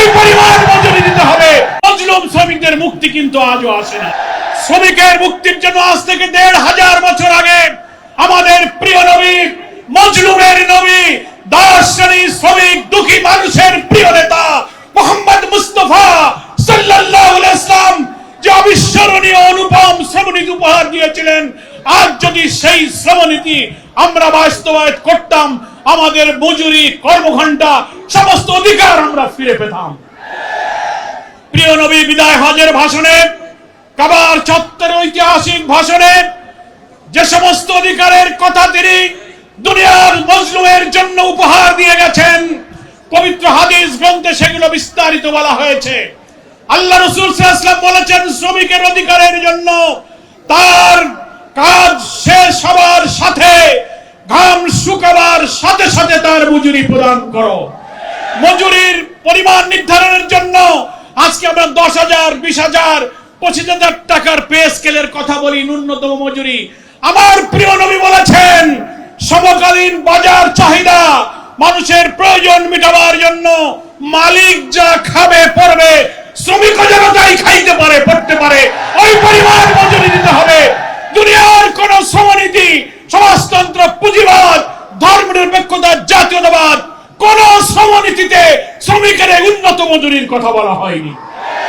ওই পরিমাণ মজুরি দিতে হবে। মজলুম শ্রমিকদের মুক্তি কিন্তু আজও আসে না। শ্রমিকের মুক্তির জন্য আজ থেকে ১৫০০ বছর আগে আমাদের প্রিয় নবী, মজলুমের নবী, দাস শ্রেণীর শ্রমিক দুঃখী মানুষের প্রিয় নেতা মুহাম্মদ মুস্তাফা সাল্লাল্লাহু আলাইহি ওয়াসাল্লাম যে অবিস্মরণীয় অনুপম শ্রমনীতি উপহার দিয়েছিলেন, আজ যদি সেই শ্রমনীতি আমরা বাস্তবায়ন করতাম, আমাদের মজুরি, কর্মঘণ্টা, সমস্ত অধিকার আমরা ফিরে পেতাম। প্রিয় নবী বিদায় হজের ভাষণে, কাবার চত্বরের ঐতিহাসিক ভাষণে যে সমস্ত অধিকারের কথা তিনি দুনিয়ার মজলুমের জন্য উপহার দিয়ে গেছেন, পবিত্র হাদিস গ্রন্থে সেগুলো বিস্তারিত বলা হয়েছে। আল্লাহ রাসূল সাল্লাল্লাহু আলাইহি ওয়াসাল্লাম বলেছেন, শ্রমিকের অধিকারের জন্য তার কাজ শেষ হবার সাথে, ঘাম শুকাবার সাথে সাথে তার মজুরি প্রদান করো। মজুরির পরিমাণ নির্ধারণের জন্য আজকে আমরা ১০,০০০, ২০,০০০, ২৫,০০০ টাকার পে স্কেলের কথা বলি, ন্যূনতম মজুরি। আমার প্রিয় নবী বলেছেন, সমকালীন বাজার চাহিদা, মানুষের প্রয়োজন মেটাবার জন্য মালিক যা খাবে পড়বে, শ্রমিকও যেন তাই খাইতে পারে, পড়তে পারে, ওই পরিমাণ মজুরি দিতে হবে। দুনিয়ার কোন শ্রমনীতি, সমাজতন্ত্র, পুঁজিবাদ, ধর্মনিরপেক্ষতা, জাতীয়তাবাদ, কোন শ্রমনীতিতে শ্রমিকের উন্নত মজুরির কথা বলা হয়নি।